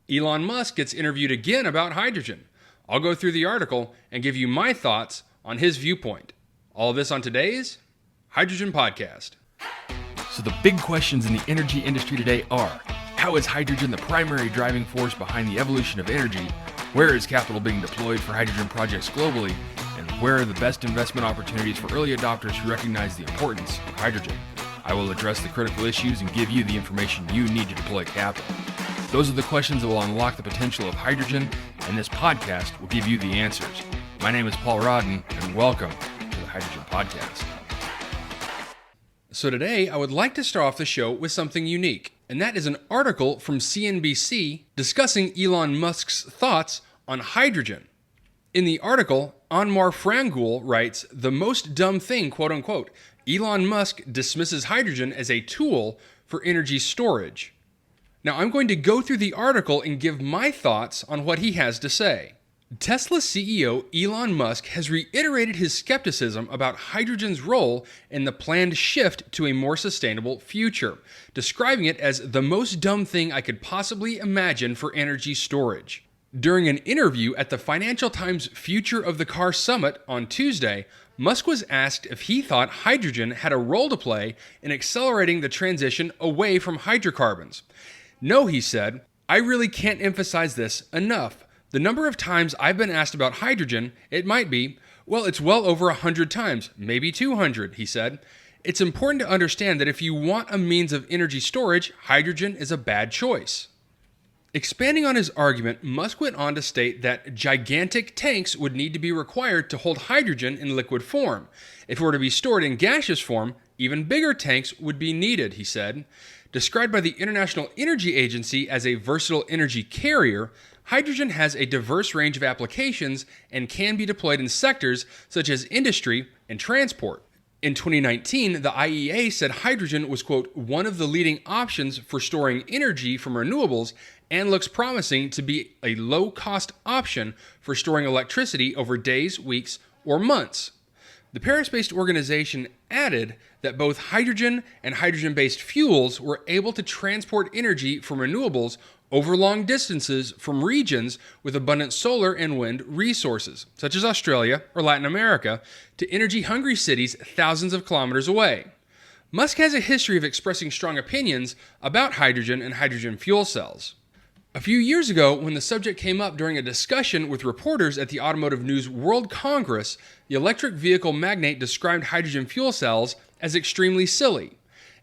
Elon Musk gets interviewed again about hydrogen. I'll go through the article and give you my thoughts on his viewpoint. All of this on today's Hydrogen Podcast. So the big questions in the energy industry today are, how is hydrogen the primary driving force behind the evolution of energy? Where is capital being deployed for hydrogen projects globally? And where are the best investment opportunities for early adopters who recognize the importance of hydrogen? I will address the critical issues and give you the information you need to deploy capital. Those are the questions that will unlock the potential of hydrogen, and this podcast will give you the answers. My name is Paul Rodden, and welcome to the Hydrogen Podcast. So today, I would like to start off the show with something unique, and that is an article from CNBC discussing Elon Musk's thoughts on hydrogen. In the article, Anmar Frangul writes, "The most dumb thing, quote unquote, Elon Musk dismisses hydrogen as a tool for energy storage." Now, I'm going to go through the article and give my thoughts on what he has to say. Tesla CEO Elon Musk has reiterated his skepticism about hydrogen's role in the planned shift to a more sustainable future, describing it as the most dumb thing I could possibly imagine for energy storage. During an interview at the Financial Times Future of the Car Summit on Tuesday, Musk was asked if he thought hydrogen had a role to play in accelerating the transition away from hydrocarbons. "No," he said, "I really can't emphasize this enough. The number of times I've been asked about hydrogen, it might be, well, it's well over 100 times, maybe 200, he said. It's important to understand that if you want a means of energy storage, hydrogen is a bad choice." Expanding on his argument, Musk went on to state that gigantic tanks would need to be required to hold hydrogen in liquid form. If it were to be stored in gaseous form, even bigger tanks would be needed, he said. Described by the International Energy Agency as a versatile energy carrier, hydrogen has a diverse range of applications and can be deployed in sectors such as industry and transport. In 2019, the IEA said hydrogen was, quote, "one of the leading options for storing energy from renewables and looks promising to be a low-cost option for storing electricity over days, weeks, or months." The Paris-based organization added that both hydrogen and hydrogen-based fuels were able to transport energy from renewables over long distances from regions with abundant solar and wind resources, such as Australia or Latin America, to energy-hungry cities thousands of kilometers away. Musk has a history of expressing strong opinions about hydrogen and hydrogen fuel cells. A few years ago, when the subject came up during a discussion with reporters at the Automotive News World Congress, the electric vehicle magnate described hydrogen fuel cells as extremely silly.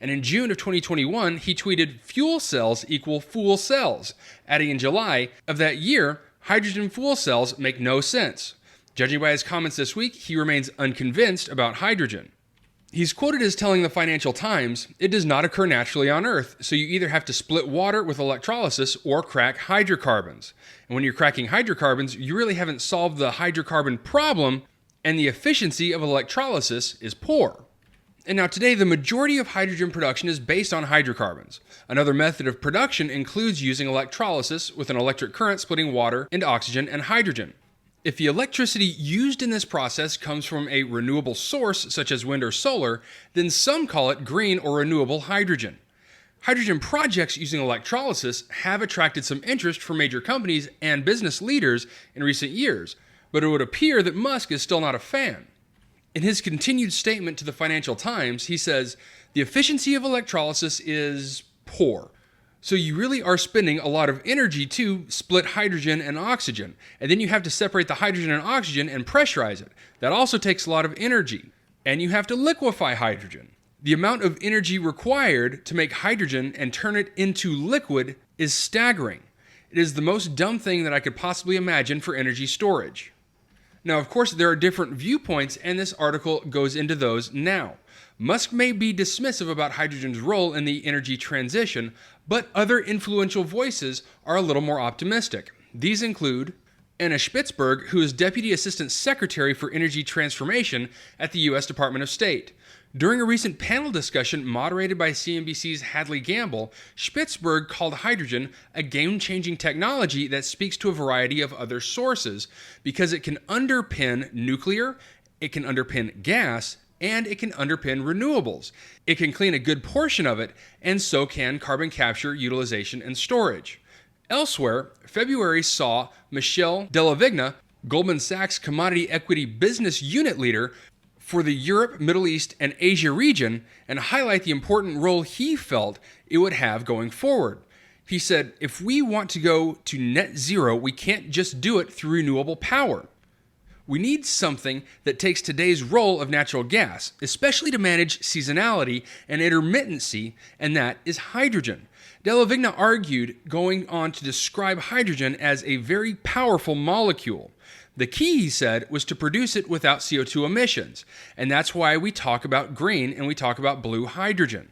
And in June of 2021, he tweeted, "Fuel cells equal fool cells," adding in July of that year, "Hydrogen fuel cells make no sense." Judging by his comments this week, he remains unconvinced about hydrogen. He's quoted as telling the Financial Times, "It does not occur naturally on Earth, so you either have to split water with electrolysis or crack hydrocarbons. And when you're cracking hydrocarbons, you really haven't solved the hydrocarbon problem, and the efficiency of electrolysis is poor." And now today, the majority of hydrogen production is based on hydrocarbons. Another method of production includes using electrolysis with an electric current splitting water into oxygen and hydrogen. If the electricity used in this process comes from a renewable source, such as wind or solar, then some call it green or renewable hydrogen. Hydrogen projects using electrolysis have attracted some interest from major companies and business leaders in recent years, but it would appear that Musk is still not a fan. In his continued statement to the Financial Times, he says, "The efficiency of electrolysis is poor. So you really are spending a lot of energy to split hydrogen and oxygen, and then you have to separate the hydrogen and oxygen and pressurize it. That also takes a lot of energy. And you have to liquefy hydrogen. The amount of energy required to make hydrogen and turn it into liquid is staggering. It is the most dumb thing that I could possibly imagine for energy storage." Now, of course, there are different viewpoints, and this article goes into those now. Musk may be dismissive about hydrogen's role in the energy transition, but other influential voices are a little more optimistic. These include Anna Spitzberg, who is Deputy Assistant Secretary for Energy Transformation at the U.S. Department of State. During a recent panel discussion moderated by CNBC's Hadley Gamble, Spitzberg called hydrogen a game-changing technology that speaks to a variety of other sources because it can underpin nuclear, it can underpin gas, and it can underpin renewables. It can clean a good portion of it, and so can carbon capture, utilization, and storage. Elsewhere, February saw Michel Delavigna, Goldman Sachs Commodity Equity Business Unit Leader for the Europe, Middle East, and Asia region, and highlight the important role he felt it would have going forward. He said, if we want to go to net zero, we can't just do it through renewable power. We need something that takes today's role of natural gas, especially to manage seasonality and intermittency, and that is hydrogen. Delavigna argued, going on to describe hydrogen as a very powerful molecule. The key, he said, was to produce it without CO2 emissions, and that's why we talk about green and we talk about blue hydrogen.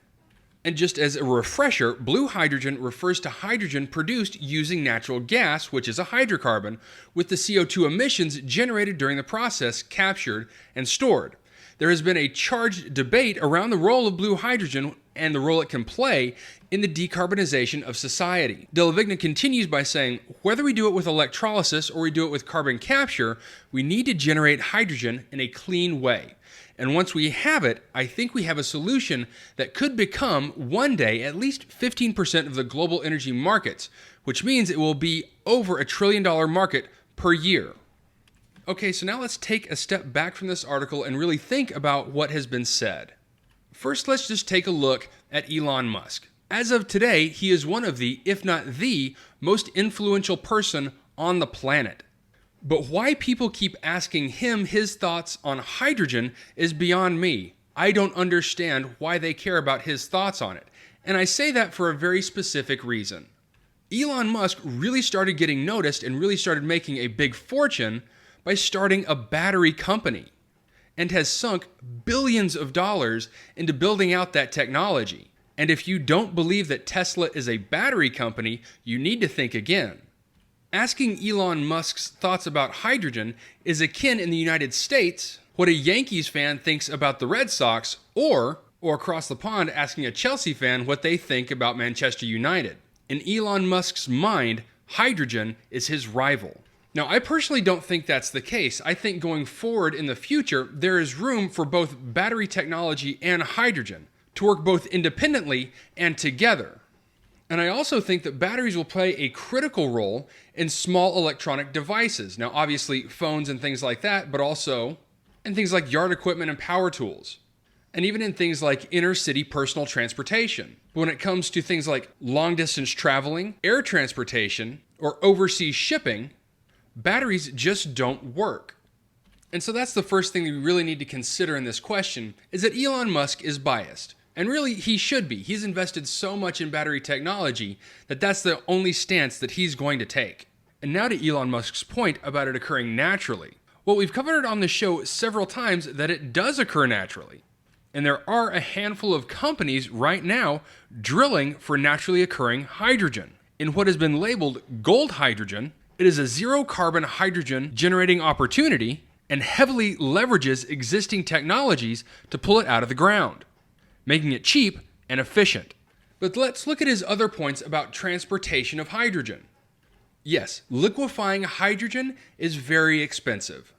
And just as a refresher, blue hydrogen refers to hydrogen produced using natural gas, which is a hydrocarbon, with the CO2 emissions generated during the process captured and stored. There has been a charged debate around the role of blue hydrogen and the role it can play in the decarbonization of society. Delavigna continues by saying, whether we do it with electrolysis or we do it with carbon capture, we need to generate hydrogen in a clean way. And once we have it, I think we have a solution that could become, one day, at least 15% of the global energy markets, which means it will be over $1 trillion market per year. Okay, so now let's take a step back from this article and really think about what has been said. First, let's just take a look at Elon Musk. As of today, he is one of the, if not the, most influential person on the planet. But why people keep asking him his thoughts on hydrogen is beyond me. I don't understand why they care about his thoughts on it. And I say that for a very specific reason. Elon Musk really started getting noticed and really started making a big fortune by starting a battery company, and has sunk billions of dollars into building out that technology. And if you don't believe that Tesla is a battery company, you need to think again. Asking Elon Musk's thoughts about hydrogen is akin in the United States what a Yankees fan thinks about the Red Sox, or across the pond asking a Chelsea fan what they think about Manchester United. In Elon Musk's mind, hydrogen is his rival. Now, I personally don't think that's the case. I think going forward in the future, there is room for both battery technology and hydrogen to work both independently and together. And I also think that batteries will play a critical role in small electronic devices. Now, obviously, phones and things like that, but also in things like yard equipment and power tools, and even in things like inner city personal transportation. But when it comes to things like long distance traveling, air transportation, or overseas shipping, batteries just don't work. And so that's the first thing that we really need to consider in this question, is that Elon Musk is biased. And really, he should be. He's invested so much in battery technology that that's the only stance that he's going to take. And now to Elon Musk's point about it occurring naturally. Well, we've covered it on the show several times that it does occur naturally. And there are a handful of companies right now drilling for naturally occurring hydrogen. In what has been labeled gold hydrogen, it is a zero-carbon hydrogen generating opportunity and heavily leverages existing technologies to pull it out of the ground, making it cheap and efficient. But let's look at his other points about transportation of hydrogen. Yes, liquefying hydrogen is very expensive,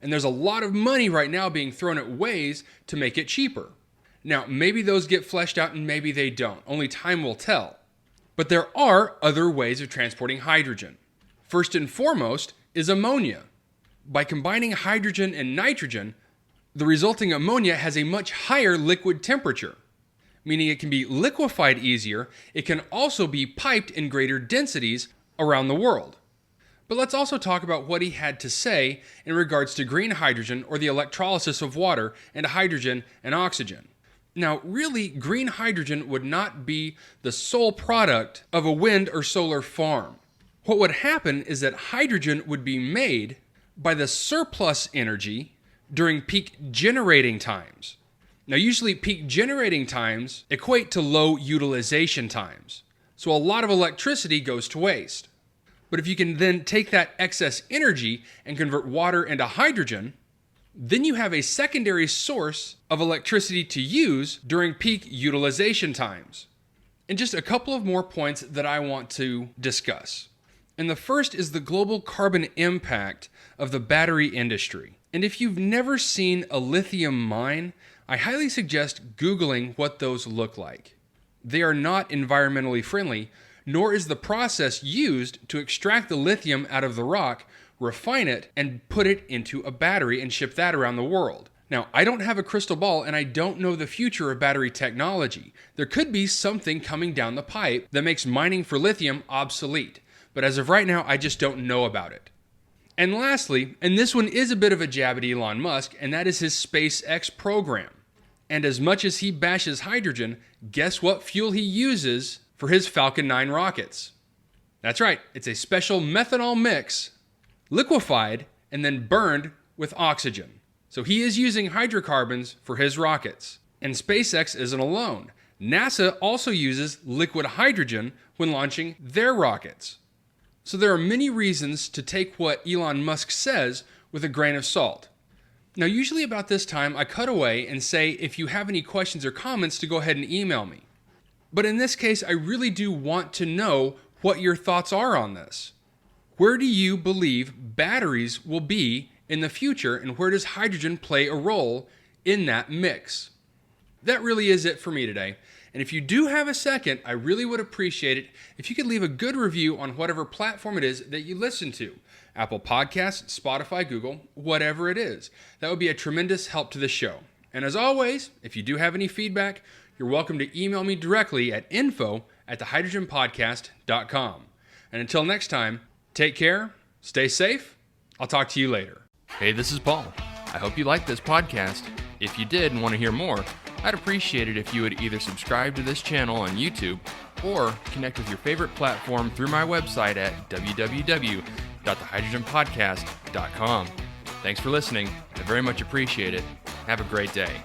and there's a lot of money right now being thrown at ways to make it cheaper. Now, maybe those get fleshed out and maybe they don't. Only time will tell. But there are other ways of transporting hydrogen. First and foremost is ammonia. By combining hydrogen and nitrogen, the resulting ammonia has a much higher liquid temperature, meaning it can be liquefied easier. It can also be piped in greater densities around the world. But let's also talk about what he had to say in regards to green hydrogen, or the electrolysis of water into hydrogen and oxygen. Now, really, green hydrogen would not be the sole product of a wind or solar farm. What would happen is that hydrogen would be made by the surplus energy during peak generating times. Now, usually peak generating times equate to low utilization times. So a lot of electricity goes to waste. But if you can then take that excess energy and convert water into hydrogen, then you have a secondary source of electricity to use during peak utilization times. And just a couple of more points that I want to discuss. And the first is the global carbon impact of the battery industry. And if you've never seen a lithium mine, I highly suggest Googling what those look like. They are not environmentally friendly, nor is the process used to extract the lithium out of the rock, refine it, and put it into a battery and ship that around the world. Now, I don't have a crystal ball and I don't know the future of battery technology. There could be something coming down the pipe that makes mining for lithium obsolete, but as of right now, I just don't know about it. And lastly, and this one is a bit of a jab at Elon Musk, and that is his Spacex program. And as much as he bashes hydrogen, guess what fuel he uses for his Falcon 9 rockets? That's right, it's a special methanol mix, liquefied and then burned with oxygen. So he is using hydrocarbons for his rockets. And SpaceX isn't alone. NASA also uses liquid hydrogen when launching their rockets. So there are many reasons to take what Elon Musk says with a grain of salt. Now, usually about this time, I cut away and say if you have any questions or comments to go ahead and email me. But in this case, I really do want to know what your thoughts are on this. Where do you believe batteries will be in the future, and where does hydrogen play a role in that mix? That really is it for me today. And if you do have a second, I really would appreciate it if you could leave a good review on whatever platform it is that you listen to. Apple Podcasts, Spotify, Google, whatever it is. That would be a tremendous help to the show. And as always, if you do have any feedback, you're welcome to email me directly at info@thehydrogenpodcast.com. And until next time, take care, stay safe, I'll talk to you later. Hey, this is Paul. I hope you liked this podcast. If you did and want to hear more, I'd appreciate it if you would either subscribe to this channel on YouTube or connect with your favorite platform through my website at www.thehydrogenpodcast.com. Thanks for listening. I very much appreciate it. Have a great day.